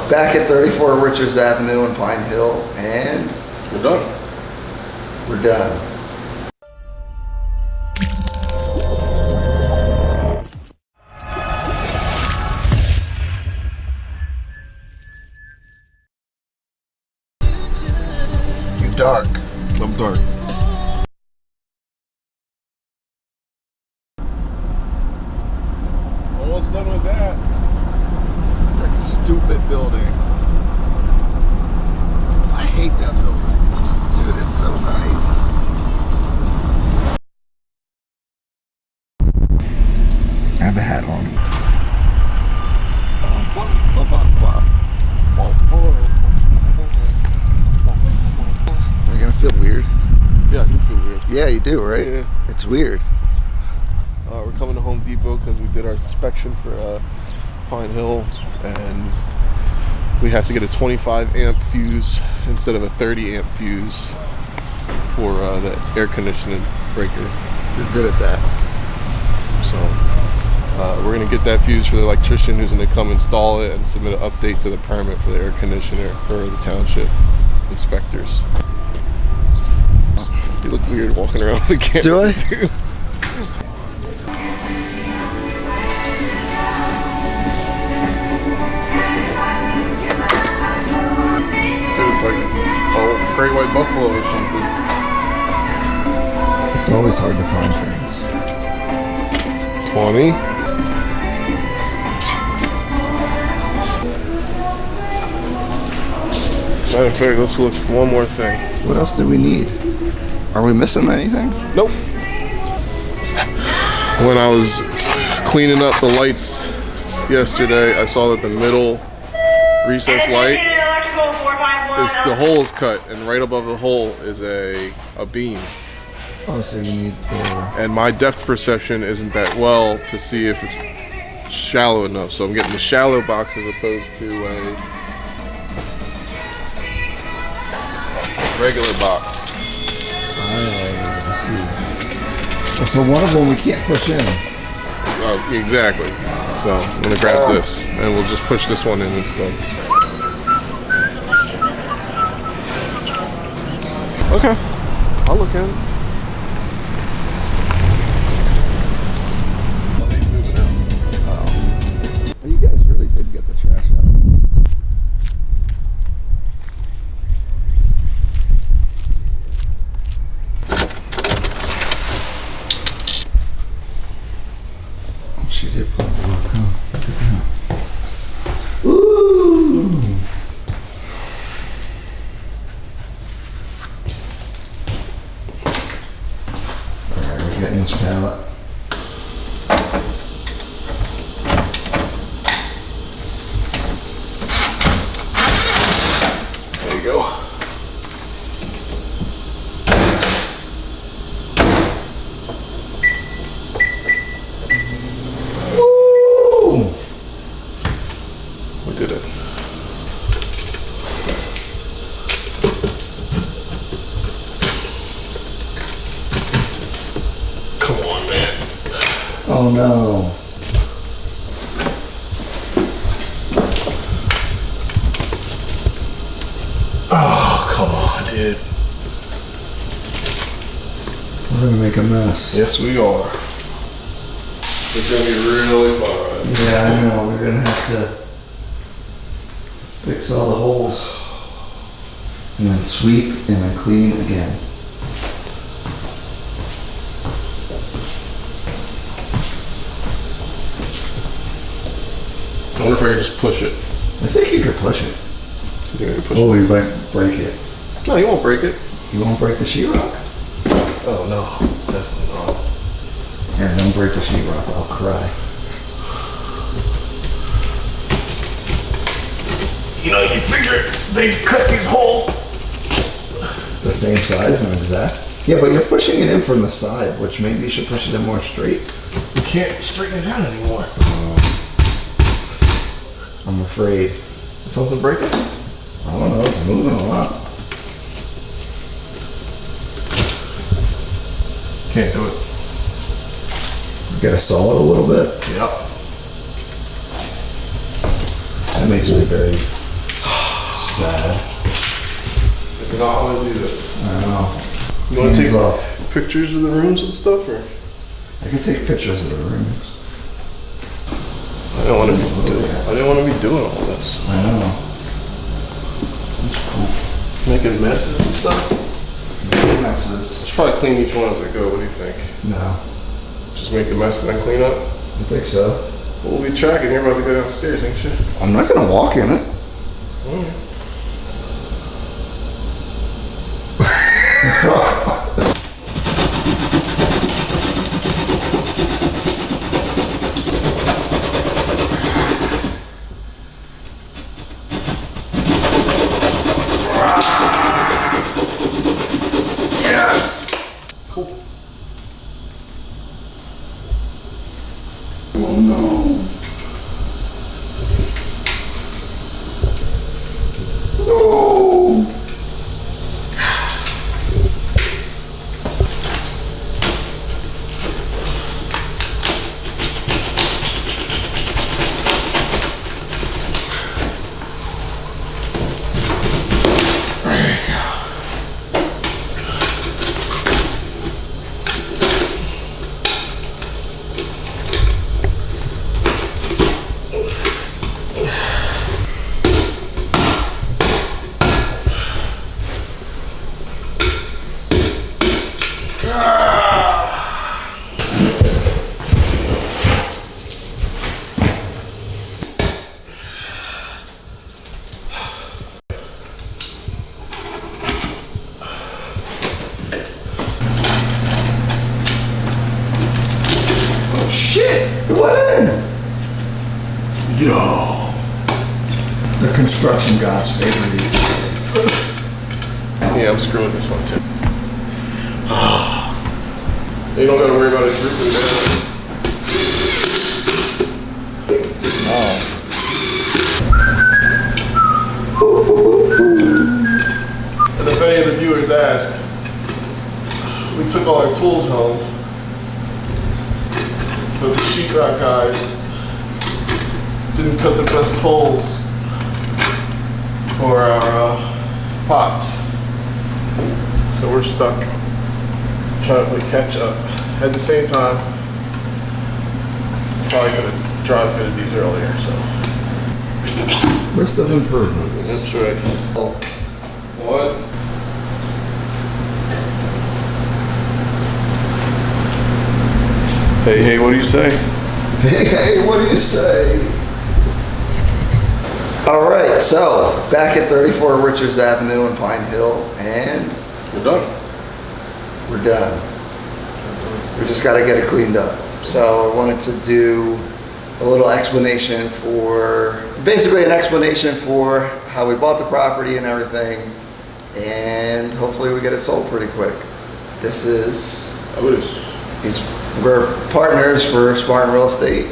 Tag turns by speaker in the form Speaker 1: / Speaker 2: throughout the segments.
Speaker 1: Back at 34 Richards Avenue in Pine Hill, and
Speaker 2: we're done.
Speaker 1: We're done. You're dark.
Speaker 2: I'm dark. Almost done with that.
Speaker 1: That stupid building. I hate that building. Dude, it's so nice. I have a hat on. Are you gonna feel weird?
Speaker 2: Yeah, I do feel weird.
Speaker 1: Yeah, you do, right?
Speaker 2: Yeah.
Speaker 1: It's weird.
Speaker 2: We're coming to Home Depot because we did our inspection for Pine Hill, and we have to get a 25 amp fuse instead of a 30 amp fuse for the air conditioning breaker.
Speaker 1: You're good at that.
Speaker 2: So we're going to get that fuse for the electrician who's going to come install it and submit an update to the permit for the air conditioner for the township inspectors. You look weird walking around with the camera.
Speaker 1: Do I?
Speaker 2: Too. It's like a great white buffalo or something.
Speaker 1: It's always hard to find things.
Speaker 2: 20. Matter of fact, let's look one more thing.
Speaker 1: What else do we need? Are we missing anything?
Speaker 2: Nope. When I was cleaning up the lights yesterday, I saw that the middle recess light the hole is cut, and right above the hole is a beam.
Speaker 1: Oh, so you need the...
Speaker 2: And my depth perception isn't that well to see if it's shallow enough. So I'm getting the shallow box as opposed to a regular box.
Speaker 1: I see. So one of them we can't push in.
Speaker 2: Oh, exactly. So I'm gonna grab this, and we'll just push this one in instead. Okay, I'll look at it.
Speaker 1: Oh, you guys really did get the trash out. Oh, she did put the look, huh? Look at that. Ooh! Getting this pallet.
Speaker 2: There you go.
Speaker 1: Woo!
Speaker 2: We did it.
Speaker 1: Oh no.
Speaker 2: Oh, come on, dude.
Speaker 1: We're gonna make a mess.
Speaker 2: Yes, we are. It's gonna be really fun.
Speaker 1: Yeah, I know. We're gonna have to fix all the holes. And then sweep and then clean again.
Speaker 2: I wonder if I can just push it.
Speaker 1: I think you could push it.
Speaker 2: Yeah, push
Speaker 1: Oh, you might break it.
Speaker 2: No, you won't break it.
Speaker 1: You won't break the sheetrock?
Speaker 2: Oh, no. Definitely not.
Speaker 1: Yeah, don't break the sheetrock. I'll cry.
Speaker 2: You know, you figure they cut these holes.
Speaker 1: The same size and exact? Yeah, but you're pushing it in from the side, which maybe you should push it in more straight.
Speaker 2: You can't straighten it out anymore.
Speaker 1: I'm afraid.
Speaker 2: Is something breaking?
Speaker 1: I don't know, it's moving a lot.
Speaker 2: Can't do it.
Speaker 1: You gotta saw it a little bit.
Speaker 2: Yep.
Speaker 1: That makes me very
Speaker 2: You know how to do this.
Speaker 1: I know.
Speaker 2: You want to
Speaker 1: Hands
Speaker 2: take
Speaker 1: off.
Speaker 2: pictures of the rooms and stuff, or?
Speaker 1: I can take pictures of the rooms.
Speaker 2: I didn't want to be doing all this.
Speaker 1: I know. That's cool.
Speaker 2: Making messes and stuff.
Speaker 1: Making messes.
Speaker 2: I should probably clean each one as I go. What do you think?
Speaker 1: No.
Speaker 2: Just make a mess and then clean up?
Speaker 1: I think so.
Speaker 2: Well, we'll be tracking. You're about to go downstairs, ain't you?
Speaker 1: I'm not gonna walk in it.
Speaker 2: Yes! Cool.
Speaker 1: Oh no. No. Shit! What in? Yo. The construction gods favor you today.
Speaker 2: Yeah, I'm screwing this one too. You don't gotta worry about it dripping down. And if any of the viewers ask, we took all our tools home, but the sheetrock guys didn't cut the best holes for our pots. So we're stuck trying to play catch up. At the same time, probably could have dry fitted these earlier, so.
Speaker 1: List of improvements.
Speaker 2: That's right. What? Hey, what do you say?
Speaker 1: Hey, what do you say? All right, so back at 34 Richards Avenue in Pine Hill, and
Speaker 2: We're done.
Speaker 1: we're done. We just got to get it cleaned up. So I wanted to do a little explanation basically an explanation for how we bought the property and everything, and hopefully we get it sold pretty quick. This is
Speaker 2: Odise.
Speaker 1: We're partners for Smart Real Estate,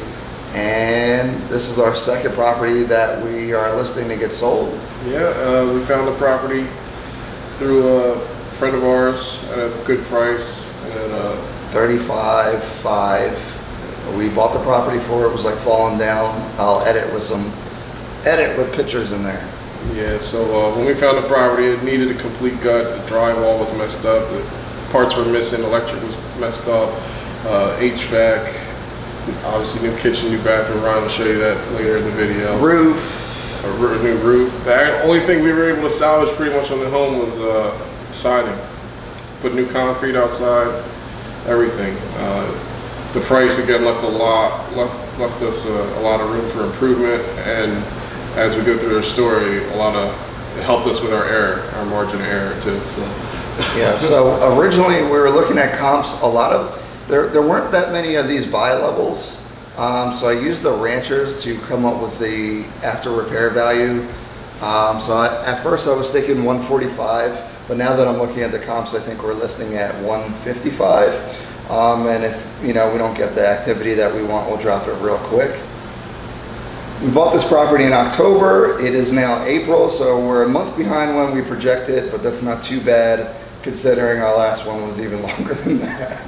Speaker 1: and this is our second property that we are listing to get sold.
Speaker 2: Yeah, we found the property through a friend of ours at a good price, and
Speaker 1: 35.5. We bought the property for it. Was like falling down. I'll edit with pictures in there.
Speaker 2: yeah. So when we found the property, it needed a complete gut. The drywall was messed up. The parts were missing. Electric was messed up. HVAC, obviously new kitchen, new bathroom. Ryan will show you that later in the video.
Speaker 1: Roof.
Speaker 2: A new roof. The only thing we were able to salvage pretty much on the home was siding. Put new concrete outside, everything. The price again left us a lot of room for improvement, and as we go through our story, it helped us with our margin of error too. So
Speaker 1: Yeah. So originally we were looking at comps. There weren't that many of these buy levels. So I used the ranchers to come up with the after repair value. At first I was thinking 145, but now that I'm looking at the comps, I think we're listing at 155. And if we don't get the activity that we want, we'll drop it real quick. We bought this property in October. It is now April, so we're a month behind when we projected, but that's not too bad considering our last one was even longer than that.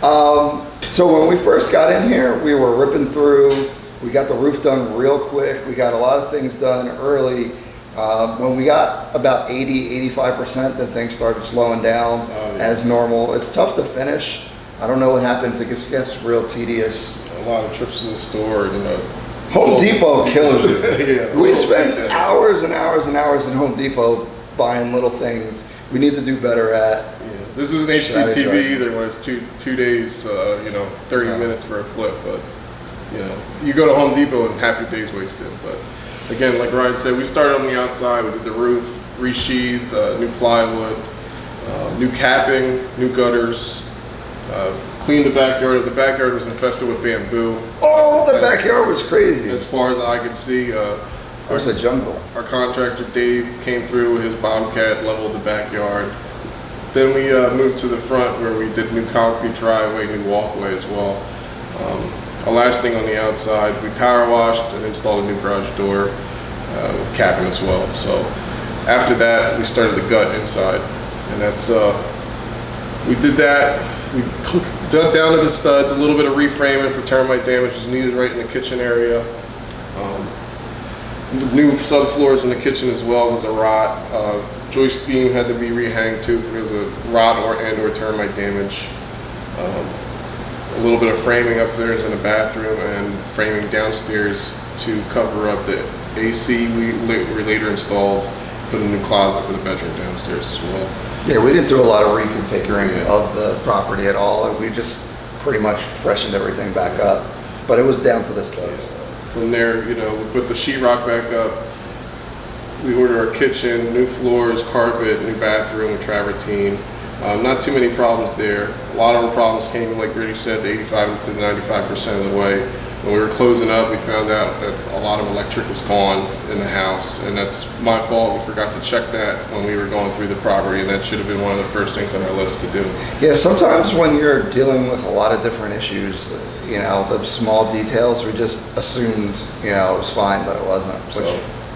Speaker 2: oh man.
Speaker 1: So when we first got in here, we were ripping through. We got the roof done real quick. We got a lot of things done early, When we got about 80-85%, then things started slowing down as normal. It's tough to finish. I don't know what happens. It gets real tedious.
Speaker 2: A lot of trips to the store,
Speaker 1: Home Depot kills you.
Speaker 2: Yeah,
Speaker 1: We spend hours and hours and hours in Home Depot buying little things we need to do better at.
Speaker 2: This isn't HGTV either, when it's two days, 30 minutes for a flip. But you go to Home Depot and half your day's wasted. But again, like Ryan said, we started on the outside. We did the roof, resheathed, new plywood, new capping, new gutters, cleaned the backyard. The backyard was infested with bamboo.
Speaker 1: Oh, the backyard was crazy.
Speaker 2: As far as I could see,
Speaker 1: it was a jungle.
Speaker 2: Our contractor Dave came through with his Bobcat, leveled the backyard. Then we moved to the front where we did new concrete driveway, new walkway as well. Our last thing on the outside, we power washed and installed a new garage door with capping as well. So after that, we started the gut inside, and that's we did that. We dug down to the studs. A little bit of reframing for termite damage was needed right in the kitchen area. The new subfloors in the kitchen as well was a rot. Joist beam had to be rehanged too because of rot or termite damage. A little bit of framing upstairs in the bathroom and framing downstairs to cover up the AC we later installed. Put a new closet for the bedroom downstairs as well.
Speaker 1: Yeah, we didn't do a lot of reconfiguring of the property at all. We just pretty much freshened everything back up, but it was down to the studs.
Speaker 2: From there, we put the sheetrock back up. We ordered our kitchen, new floors, carpet, new bathroom with travertine. Not too many problems there. A lot of the problems came, like Brady said, 85 to 95% of the way. When we were closing up, we found out that a lot of electric was gone in the house, and that's my fault. We forgot to check that when we were going through the property, and that should have been one of the first things on our list to do.
Speaker 1: Yeah, sometimes when you're dealing with a lot of different issues, the small details, we just assumed, it was fine, but it wasn't. Which,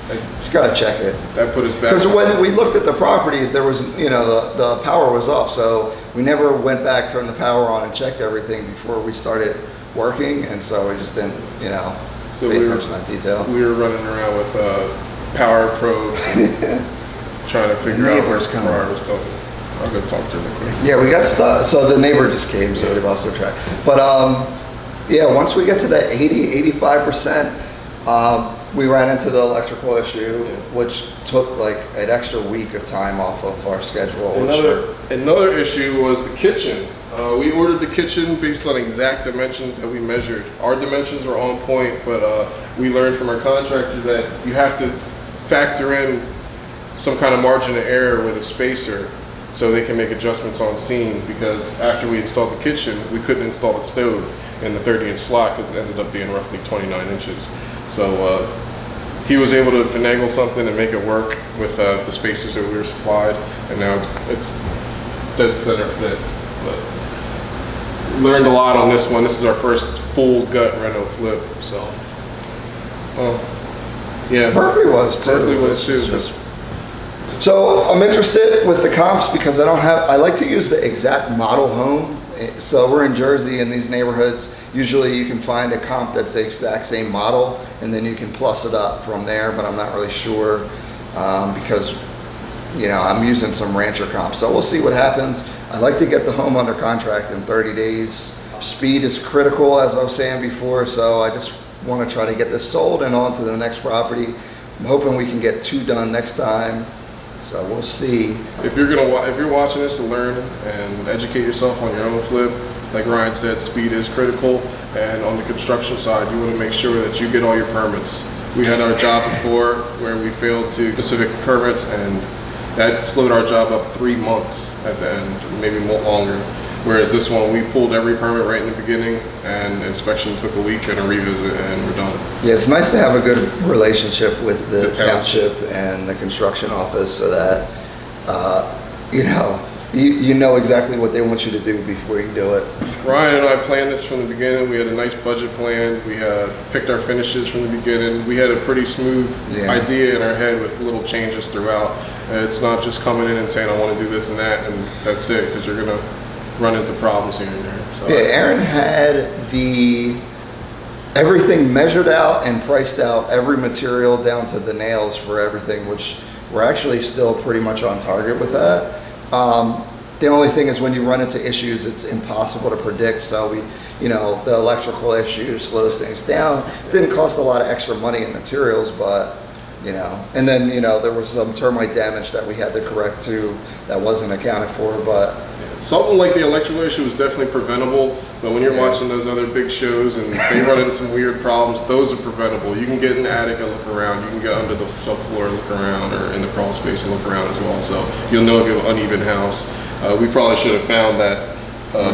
Speaker 1: you gotta check it.
Speaker 2: That put us back.
Speaker 1: Because when we looked at the property, there was, the power was off, so we never went back, turned the power on, and checked everything before we started working, and so we just didn't, pay attention to that detail.
Speaker 2: We were running around with power probes and trying to figure out where the power was coming. I'll go talk to them quick.
Speaker 1: Yeah, we got stuck. So the neighbor just came, so we lost our track. But once we get to that 80-85%, we ran into the electrical issue, which took like an extra week of time off of our schedule.
Speaker 2: Another issue was the kitchen. We ordered the kitchen based on exact dimensions that we measured. Our dimensions were on point, but we learned from our contractor that you have to factor in some kind of margin of error with a spacer so they can make adjustments on scene, because after we installed the kitchen, we couldn't install the stove in the 30-inch slot because it ended up being roughly 29 inches. So he was able to finagle something and make it work with the spacers that we were supplied, and now it's dead center fit. But learned a lot on this one. This is our first full gut reno flip, so. Yeah.
Speaker 1: Berkeley was too. So I'm interested with the comps because I like to use the exact model home. So we're in Jersey in these neighborhoods. Usually you can find a comp that's the exact same model, and then you can plus it up from there, but I'm not really sure because I'm using some rancher comps. So we'll see what happens. I like to get the home under contract in 30 days. Speed is critical, as I was saying before, so I just want to try to get this sold and on to the next property. I'm hoping we can get 2 done next time. So we'll see.
Speaker 2: If you're watching this to learn and educate yourself on your own flip, like Ryan said, speed is critical. And on the construction side, you want to make sure that you get all your permits. We had our job before where we failed to specific permits, and that slowed our job up 3 months at the end, maybe more longer. Whereas this one, we pulled every permit right in the beginning, and inspection took a week and a revisit, and we're done.
Speaker 1: Yeah, it's nice to have a good relationship with the township and the construction office, so that you know exactly what they want you to do before you do it.
Speaker 2: Ryan and I planned this from the beginning. We had a nice budget plan. We picked our finishes from the beginning. We had a pretty smooth idea in our head with little changes throughout. It's not just coming in and saying, I want to do this and that, and that's it, because you're going to run into problems here and there. So
Speaker 1: yeah, Aaron had the everything measured out and priced out, every material down to the nails for everything, which we're actually still pretty much on target with that. The only thing is when you run into issues, it's impossible to predict. So the electrical issue slows things down. It didn't cost a lot of extra money in materials, but and then there was some termite damage that we had to correct too that wasn't accounted for, but
Speaker 2: something like the electrical issue is definitely preventable, but when you're watching those other big shows and they run into some weird problems, those are preventable. You can get in the attic and look around, you can get under the subfloor and look around, or in the crawl space and look around as well, so you'll know if you have an uneven house. We probably should have found that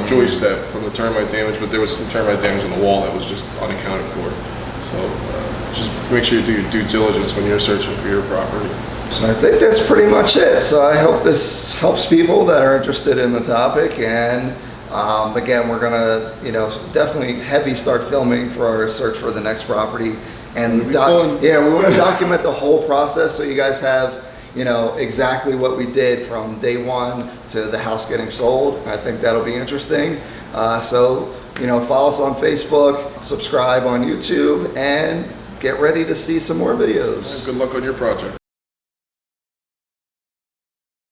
Speaker 2: joist that from the termite damage, but there was some termite damage on the wall that was just unaccounted for. So just make sure you do your due diligence when you're searching for your property.
Speaker 1: So I think that's pretty much it. So I hope this helps people that are interested in the topic. And again, we're gonna, definitely heavy start filming for our search for the next property. And we want to document the whole process so you guys have, exactly what we did from day one to the house getting sold. I think that'll be interesting. So follow us on Facebook, subscribe on YouTube, and get ready to see some more videos.
Speaker 2: Good luck on your project.